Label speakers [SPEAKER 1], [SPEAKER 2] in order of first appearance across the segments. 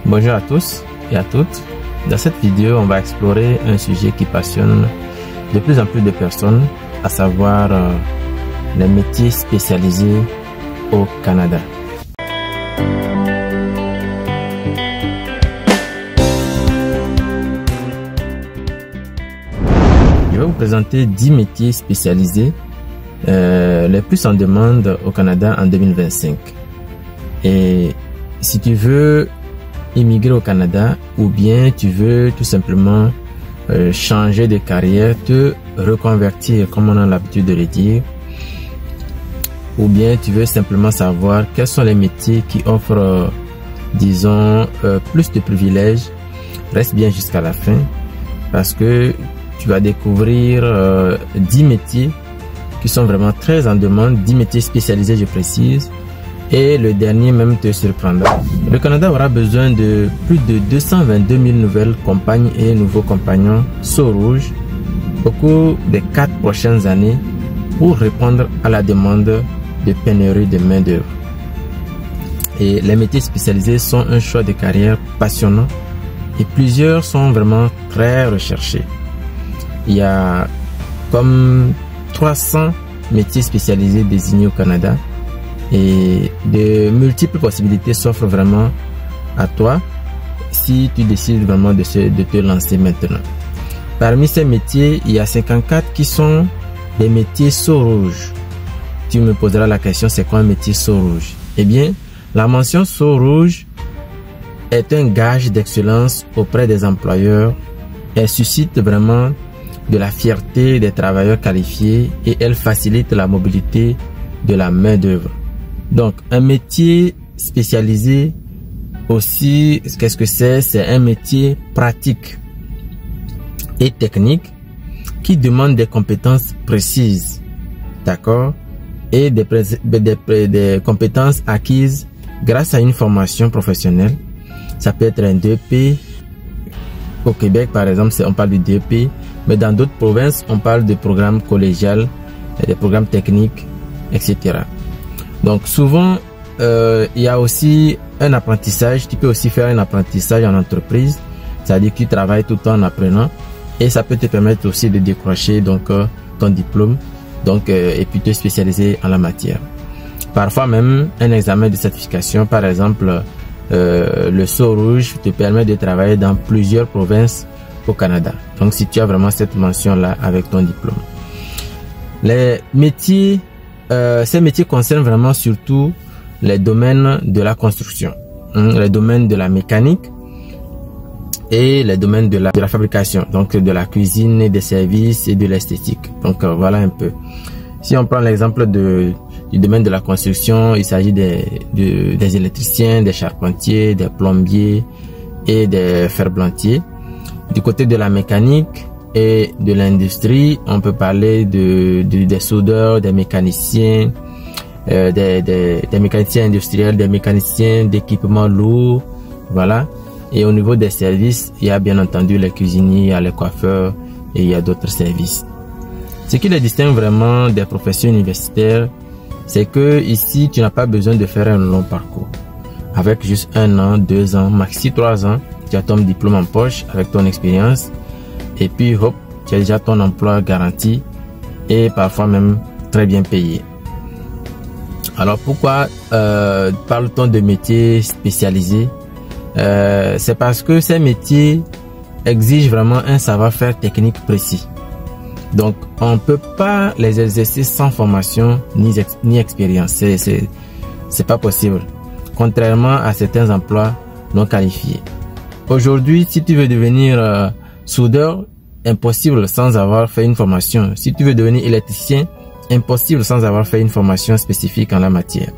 [SPEAKER 1] Bonjour à tous et à toutes. Dans cette vidéo, on va explorer un sujet qui passionne de plus en plus de personnes, à savoir les métiers spécialisés au Canada. Je vais vous présenter 10 métiers spécialisés les plus en demande au Canada en 2025. Et si tu veux immigrer au Canada ou bien tu veux tout simplement changer de carrière, te reconvertir comme on a l'habitude de le dire, ou bien tu veux simplement savoir quels sont les métiers qui offrent disons plus de privilèges, reste bien jusqu'à la fin parce que tu vas découvrir 10 métiers qui sont vraiment très en demande, 10 métiers spécialisés je précise, et le dernier même te surprendra. Le Canada aura besoin de plus de 222 000 nouvelles compagnes et nouveaux compagnons Sceaux Rouges au cours des 4 prochaines années pour répondre à la demande de pénurie de main d'œuvre. Et les métiers spécialisés sont un choix de carrière passionnant et plusieurs sont vraiment très recherchés. Il y a comme 300 métiers spécialisés désignés au Canada et de multiples possibilités s'offrent vraiment à toi si tu décides vraiment de te lancer maintenant. Parmi ces métiers, il y a 54 qui sont des métiers Sceaux Rouges. Tu me poseras la question, c'est quoi un métier Sceaux Rouges? Eh bien, la mention Sceaux Rouges est un gage d'excellence auprès des employeurs. Elle suscite vraiment de la fierté des travailleurs qualifiés et elle facilite la mobilité de la main d'œuvre. Donc, un métier spécialisé aussi, qu'est-ce que c'est? C'est un métier pratique et technique qui demande des compétences précises, d'accord? Et des compétences acquises grâce à une formation professionnelle. Ça peut être un DEP. Au Québec, par exemple, on parle du DEP. Mais dans d'autres provinces, on parle de programmes collégiales, des programmes techniques, etc. Donc souvent, il y a aussi un apprentissage. Tu peux aussi faire un apprentissage en entreprise. C'est-à-dire que tu travailles tout le temps en apprenant. Et ça peut te permettre aussi de décrocher donc, ton diplôme donc, et puis te spécialiser en la matière. Parfois même, un examen de certification, par exemple, le Sceaux Rouge te permet de travailler dans plusieurs provinces au Canada. Donc si tu as vraiment cette mention-là avec ton diplôme. Les métiers, ces métiers concernent vraiment surtout les domaines de la construction, les domaines de la mécanique et les domaines de la fabrication, donc de la cuisine et des services et de l'esthétique. Donc voilà un peu. Si on prend l'exemple du domaine de la construction, il s'agit des électriciens, des charpentiers, des plombiers et des ferblantiers. Du côté de la mécanique et de l'industrie, on peut parler des soudeurs, des mécaniciens, des mécaniciens industriels, des mécaniciens d'équipements lourds, voilà. Et au niveau des services, il y a bien entendu les cuisiniers, il y a les coiffeurs et il y a d'autres services. Ce qui les distingue vraiment des professions universitaires, c'est que ici, tu n'as pas besoin de faire un long parcours. Avec juste 1 an, 2 ans, maxi 3 ans, tu as ton diplôme en poche avec ton expérience et puis hop, tu as déjà ton emploi garanti et parfois même très bien payé. Alors pourquoi parle-t-on de métiers spécialisés? C'est parce que ces métiers exigent vraiment un savoir-faire technique précis. Donc on ne peut pas les exercer sans formation ni expérience. C'est pas possible. Contrairement à certains emplois non qualifiés. Aujourd'hui, si tu veux devenir soudeur, impossible sans avoir fait une formation. Si tu veux devenir électricien, impossible sans avoir fait une formation spécifique en la matière.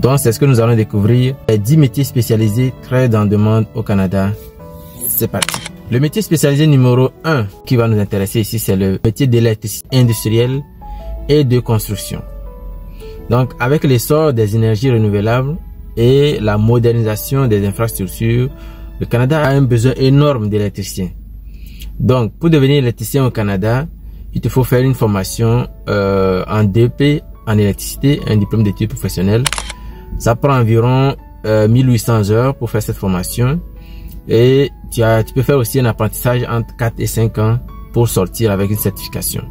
[SPEAKER 1] Donc, c'est ce que nous allons découvrir. Les 10 métiers spécialisés très en demande au Canada. C'est parti. Le métier spécialisé numéro 1 qui va nous intéresser ici, c'est le métier d'électricien industriel et de construction. Donc, avec l'essor des énergies renouvelables et la modernisation des infrastructures, le Canada a un besoin énorme d'électriciens. Donc, pour devenir électricien au Canada, il te faut faire une formation en DEP en électricité, un diplôme d'études professionnelles. Ça prend environ 1800 heures pour faire cette formation. Et tu peux faire aussi un apprentissage entre 4 et 5 ans pour sortir avec une certification.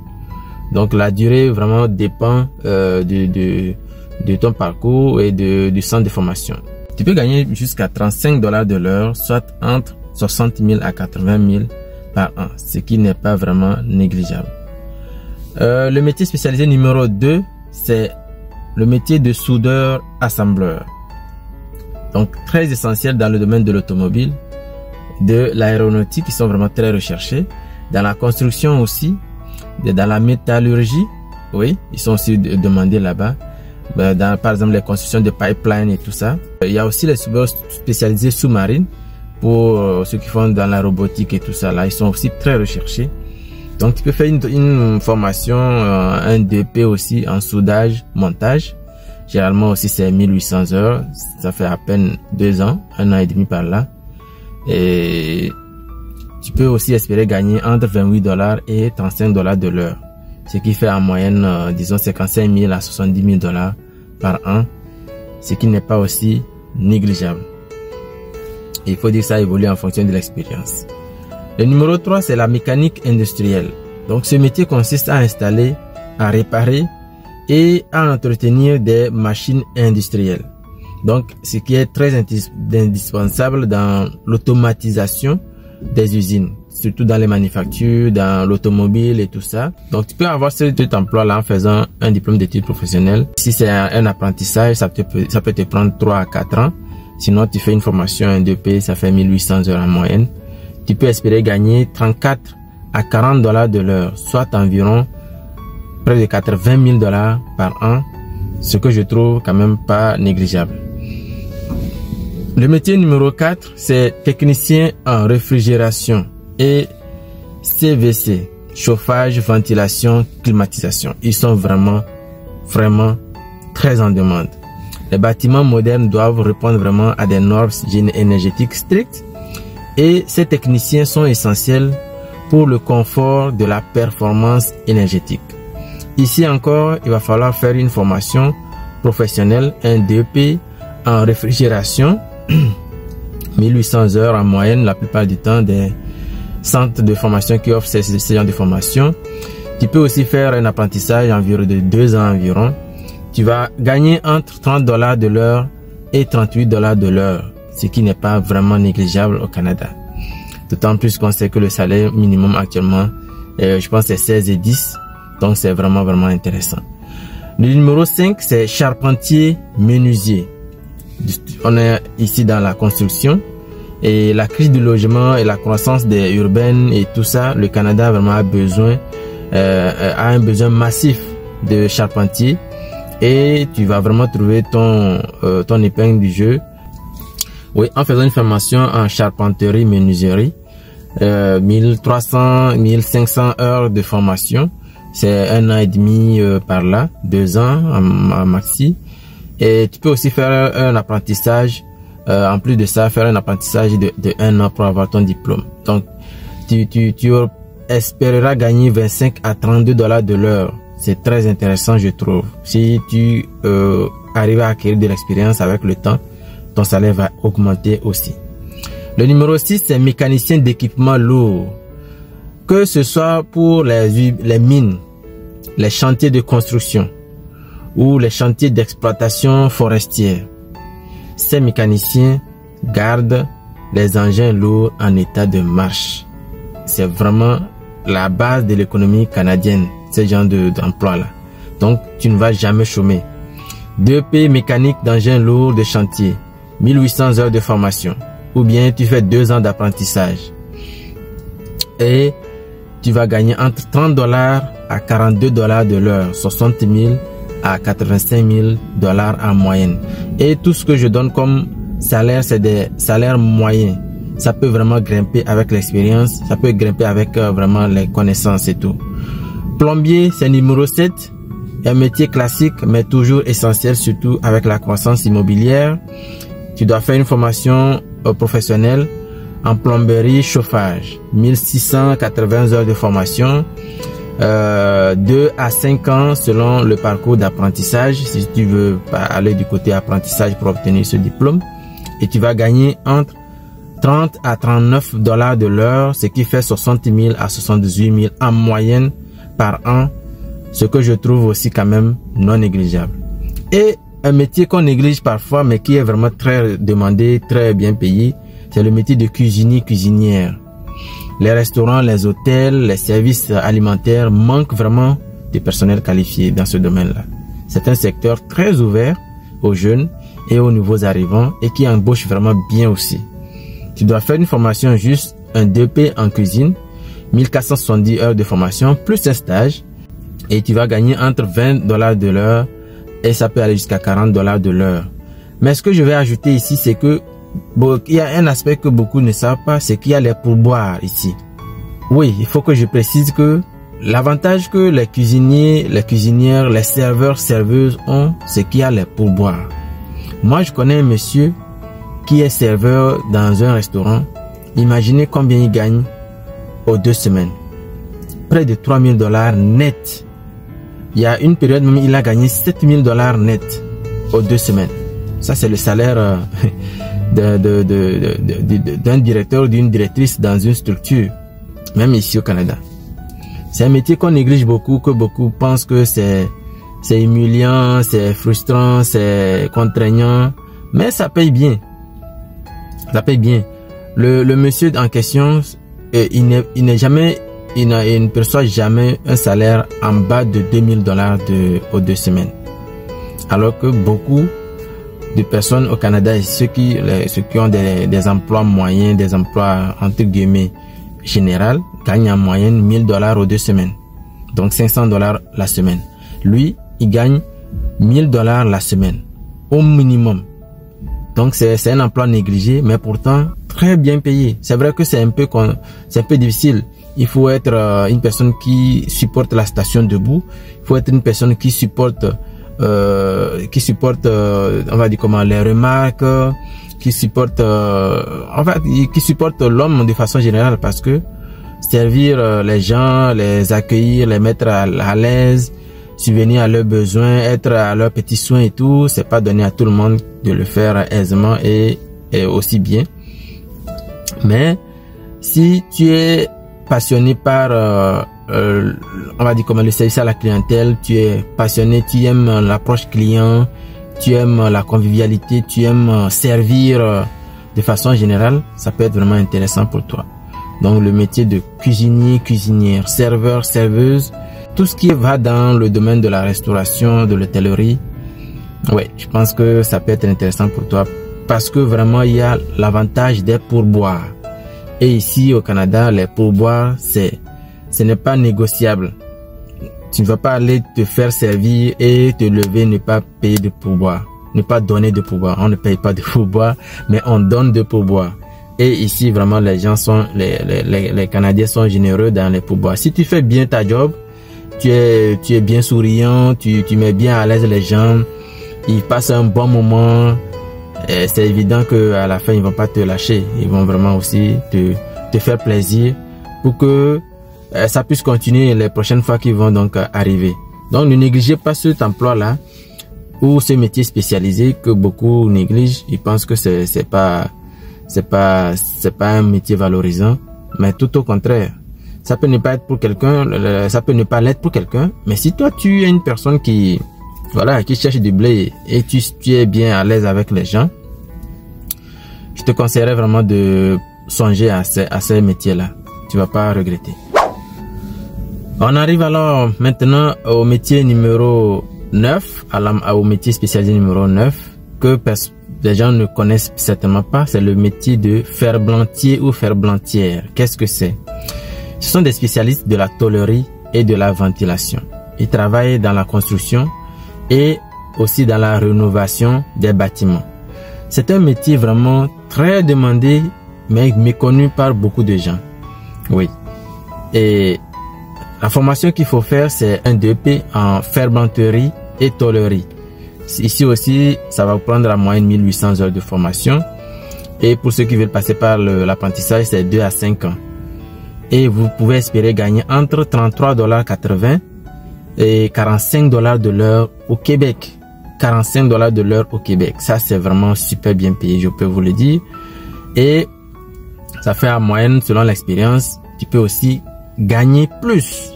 [SPEAKER 1] Donc la durée vraiment dépend de ton parcours et du centre de formation. Tu peux gagner jusqu'à $35 de l'heure, soit entre 60 000 à 80 000 par an, ce qui n'est pas vraiment négligeable. Le métier spécialisé numéro 2, c'est le métier de soudeur-assembleur. Donc très essentiel dans le domaine de l'automobile, de l'aéronautique qui sont vraiment très recherchés, dans la construction aussi, dans la métallurgie, oui, ils sont aussi demandés là-bas. Dans, par exemple, les constructions de pipelines et tout ça. Il y a aussi les soudeurs spécialisés sous-marines pour ceux qui font dans la robotique et tout ça. Là, ils sont aussi très recherchés. Donc, tu peux faire une formation, un DP aussi en soudage, montage. Généralement aussi, c'est 1800 heures. Ça fait à peine 2 ans, 1 an et demi par là. Et tu peux aussi espérer gagner entre $28 et $35 de l'heure. Ce qui fait en moyenne, disons, 55 000 à 70 000 $ par an, ce qui n'est pas aussi négligeable. Et il faut dire que ça évolue en fonction de l'expérience. Le numéro 3, c'est la mécanique industrielle. Donc, ce métier consiste à installer, à réparer et à entretenir des machines industrielles. Donc, ce qui est très indispensable dans l'automatisation des usines, surtout dans les manufactures, dans l'automobile et tout ça. Donc, tu peux avoir cet emploi-là en faisant un diplôme d'études professionnelles. Si c'est un apprentissage, ça peut te prendre 3 à 4 ans. Sinon, tu fais une formation, un 2P, ça fait 1800 heures en moyenne. Tu peux espérer gagner 34 à 40 $ de l'heure, soit environ près de 80 000 $ par an, ce que je trouve quand même pas négligeable. Le métier numéro 4, c'est technicien en réfrigération et CVC, chauffage, ventilation, climatisation. Ils sont vraiment très en demande. Les bâtiments modernes doivent répondre vraiment à des normes énergétiques strictes et ces techniciens sont essentiels pour le confort de la performance énergétique. Ici encore, il va falloir faire une formation professionnelle, un DEP en réfrigération, 1800 heures en moyenne la plupart du temps des centres de formation qui offrent ce genre de formation. Tu peux aussi faire un apprentissage environ de 2 ans environ. Tu vas gagner entre $30 de l'heure et $38 de l'heure, ce qui n'est pas vraiment négligeable au Canada. D'autant plus qu'on sait que le salaire minimum actuellement, je pense c'est 16 et 10, donc c'est vraiment intéressant. Le numéro 5, c'est charpentier menuisier. On est ici dans la construction et la crise du logement et la croissance des urbaines et tout ça, le Canada vraiment a un besoin massif de charpentiers et tu vas vraiment trouver ton épingle du jeu. Oui, en faisant une formation en charpenterie menuiserie, 1300, 1500 heures de formation, c'est 1 an et demi par là, 2 ans en maxi. Et tu peux aussi faire un apprentissage, en plus de ça, faire un apprentissage de 1 an pour avoir ton diplôme. Donc, tu espéreras gagner 25 à $32 de l'heure. C'est très intéressant, je trouve. Si tu arrives à acquérir de l'expérience avec le temps, ton salaire va augmenter aussi. Le numéro 6, c'est mécanicien d'équipement lourd. Que ce soit pour les mines, les chantiers de construction ou les chantiers d'exploitation forestière, ces mécaniciens gardent les engins lourds en état de marche. C'est vraiment la base de l'économie canadienne, ce genre d'emploi-là. Donc, tu ne vas jamais chômer. 2P mécanique d'engins lourds de chantier, 1800 heures de formation. Ou bien tu fais 2 ans d'apprentissage. Et tu vas gagner entre $30 à $42 de l'heure, 60 000 à 85 000 $ en moyenne. Et tout ce que je donne comme salaire, c'est des salaires moyens. Ça peut vraiment grimper avec l'expérience, ça peut grimper avec vraiment les connaissances et tout. Plombier, c'est numéro 7. Un métier classique, mais toujours essentiel, surtout avec la croissance immobilière. Tu dois faire une formation professionnelle en plomberie chauffage, 1680 heures de formation, 2 à 5 ans selon le parcours d'apprentissage, si tu veux aller du côté apprentissage pour obtenir ce diplôme. Et tu vas gagner entre 30 à 39 dollars de l'heure, ce qui fait 60 000 à 78 000 en moyenne par an, ce que je trouve aussi quand même non négligeable. Et un métier qu'on néglige parfois, mais qui est vraiment très demandé, très bien payé, c'est le métier de cuisinier-cuisinière. Les restaurants, les hôtels, les services alimentaires manquent vraiment de personnel qualifié dans ce domaine-là. C'est un secteur très ouvert aux jeunes et aux nouveaux arrivants et qui embauche vraiment bien aussi. Tu dois faire une formation juste, un DP en cuisine, 1470 heures de formation, plus un stage, et tu vas gagner entre 20 dollars de l'heure et ça peut aller jusqu'à 40 dollars de l'heure. Mais ce que je vais ajouter ici, c'est que il y a un aspect que beaucoup ne savent pas, c'est qu'il y a les pourboires ici. Oui, il faut que je précise que l'avantage que les cuisiniers, les cuisinières, les serveurs, serveuses ont, c'est qu'il y a les pourboires. Moi, je connais un monsieur qui est serveur dans un restaurant. Imaginez combien il gagne aux 2 semaines. Près de 3 000 dollars net. Il y a une période même, il a gagné 7 000 dollars net aux 2 semaines. Ça, c'est le salaire d'un directeur ou d'une directrice dans une structure, même ici au Canada. C'est un métier qu'on néglige beaucoup, que beaucoup pensent que c'est humiliant, c'est frustrant, c'est contraignant, mais ça paye bien. Ça paye bien. Le monsieur en question, il ne perçoit jamais un salaire en bas de 2000 dollars aux 2 semaines. Alors que beaucoup de personnes au Canada, ceux qui ont des emplois moyens, des emplois entre guillemets général, gagnent en moyenne 1000 dollars aux 2 semaines. Donc 500 dollars la semaine. Lui, il gagne 1000 dollars la semaine, au minimum. Donc c'est un emploi négligé, mais pourtant très bien payé. C'est vrai que c'est un peu difficile. Il faut être une personne qui supporte la station debout. Il faut être une personne qui supporte on va dire comment, les remarques, qui supporte l'homme de façon générale, parce que servir les gens, les accueillir, les mettre à l'aise, subvenir à leurs besoins, être à leurs petits soins et tout, c'est pas donné à tout le monde de le faire aisément et aussi bien. Mais si tu es passionné par on va dire comment, le service à la clientèle, tu es passionné, tu aimes l'approche client, tu aimes la convivialité, tu aimes servir de façon générale, ça peut être vraiment intéressant pour toi. Donc le métier de cuisinier, cuisinière, serveur, serveuse, tout ce qui va dans le domaine de la restauration, de l'hôtellerie, ouais, je pense que ça peut être intéressant pour toi, parce que vraiment il y a l'avantage des pourboires. Et ici au Canada, les pourboires, ce n'est pas négociable. Tu ne vas pas aller te faire servir et te lever, ne pas payer de pourboire, ne pas donner de pourboire. On ne paye pas de pourboire, mais on donne de pourboire. Et ici, vraiment, les gens sont, les Canadiens sont généreux dans les pourboires. Si tu fais bien ta job, tu es bien souriant, tu mets bien à l'aise les gens, ils passent un bon moment. C'est évident que à la fin, ils vont pas te lâcher. Ils vont vraiment aussi te faire plaisir pour que ça puisse continuer les prochaines fois qu'ils vont donc arriver. Donc ne négligez pas cet emploi-là ou ce métier spécialisé que beaucoup négligent. Ils pensent que c'est pas un métier valorisant, mais tout au contraire. Ça peut ne pas être pour quelqu'un, ça peut ne pas l'être pour quelqu'un, mais si toi tu es une personne qui cherche du blé et tu es bien à l'aise avec les gens, je te conseillerais vraiment de songer à ces métiers-là. Tu vas pas regretter. On arrive alors maintenant au métier numéro 9, au métier spécialisé numéro 9, que les gens ne connaissent certainement pas. C'est le métier de ferblantier ou ferblantière. Qu'est-ce que c'est? Ce sont des spécialistes de la tôlerie et de la ventilation. Ils travaillent dans la construction et aussi dans la rénovation des bâtiments. C'est un métier vraiment très demandé, mais méconnu par beaucoup de gens. Oui. Et la formation qu'il faut faire, c'est un DEP en ferblanterie et tôlerie. Ici aussi, ça va vous prendre à moyenne 1800 heures de formation. Et pour ceux qui veulent passer par l'apprentissage, c'est 2 à 5 ans. Et vous pouvez espérer gagner entre 33,80 $ et 45 $ de l'heure au Québec. 45 $ de l'heure au Québec. Ça, c'est vraiment super bien payé, je peux vous le dire. Et Ça fait en moyenne, selon l'expérience, tu peux aussi gagner plus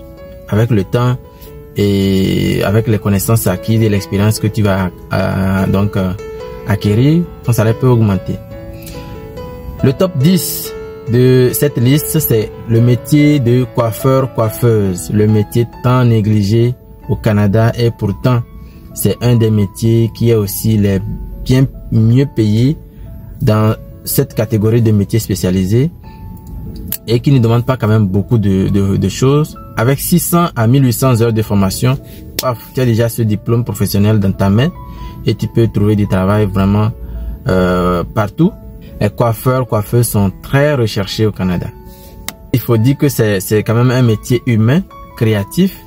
[SPEAKER 1] avec le temps et avec les connaissances acquises et l'expérience que tu vas acquérir, ton salaire peut augmenter. Le top 10 de cette liste, c'est le métier de coiffeur-coiffeuse, le métier tant négligé au Canada, et pourtant c'est un des métiers qui est aussi les bien mieux payés dans cette catégorie de métiers spécialisés et qui ne demande pas quand même beaucoup de choses. Avec 600 à 1800 heures de formation, paf, tu as déjà ce diplôme professionnel dans ta main et tu peux trouver du travail vraiment partout. Les coiffeurs, coiffeuses sont très recherchés au Canada. Il faut dire que c'est quand même un métier humain, créatif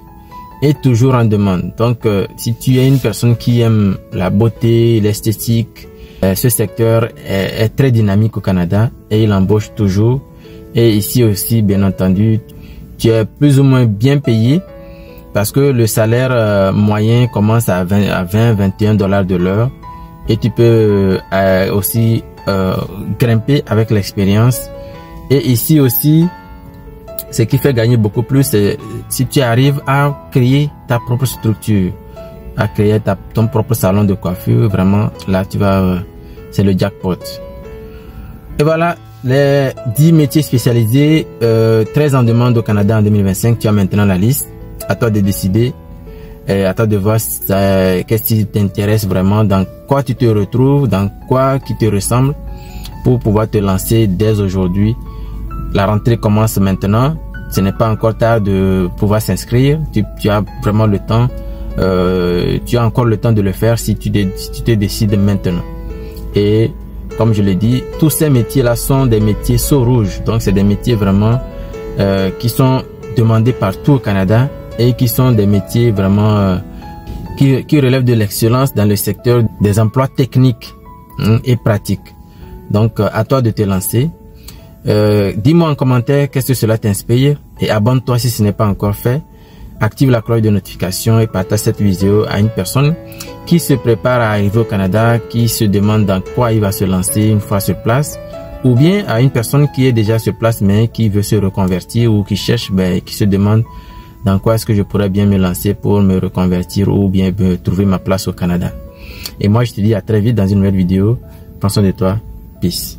[SPEAKER 1] et toujours en demande. Donc, si tu es une personne qui aime la beauté, l'esthétique, ce secteur est très dynamique au Canada et il embauche toujours. Et ici aussi, bien entendu, tu es plus ou moins bien payé parce que le salaire moyen commence à 20-21 $ de l'heure et tu peux aussi grimper avec l'expérience. Et ici aussi, ce qui fait gagner beaucoup plus, c'est si tu arrives à créer ta propre structure, à créer ton propre salon de coiffure. Vraiment, là, tu vas, c'est le jackpot. Et voilà, les 10 métiers spécialisés, très en demande au Canada en 2025. Tu as maintenant la liste. À toi de décider. Et à toi de voir qu'est-ce qui t'intéresse vraiment, dans quoi tu te retrouves, dans quoi qui te ressemble, pour pouvoir te lancer dès aujourd'hui. La rentrée commence maintenant. Ce n'est pas encore tard de pouvoir s'inscrire. Tu as vraiment le temps. Tu as encore le temps de le faire si tu te décides maintenant. Et comme je l'ai dit, tous ces métiers-là sont des métiers sceau rouge. Donc, c'est des métiers vraiment qui sont demandés partout au Canada et qui sont des métiers vraiment qui relèvent de l'excellence dans le secteur des emplois techniques et pratiques. Donc, à toi de te lancer. Dis-moi en commentaire qu'est-ce que cela t'inspire et abonne-toi si ce n'est pas encore fait. Active la cloche de notification et partage cette vidéo à une personne qui se prépare à arriver au Canada, qui se demande dans quoi il va se lancer une fois sur place, ou bien à une personne qui est déjà sur place mais qui veut se reconvertir ou qui cherche, qui se demande dans quoi est-ce que je pourrais bien me lancer pour me reconvertir ou bien trouver ma place au Canada. Et moi je te dis à très vite dans une nouvelle vidéo. Prends soin de toi. Peace.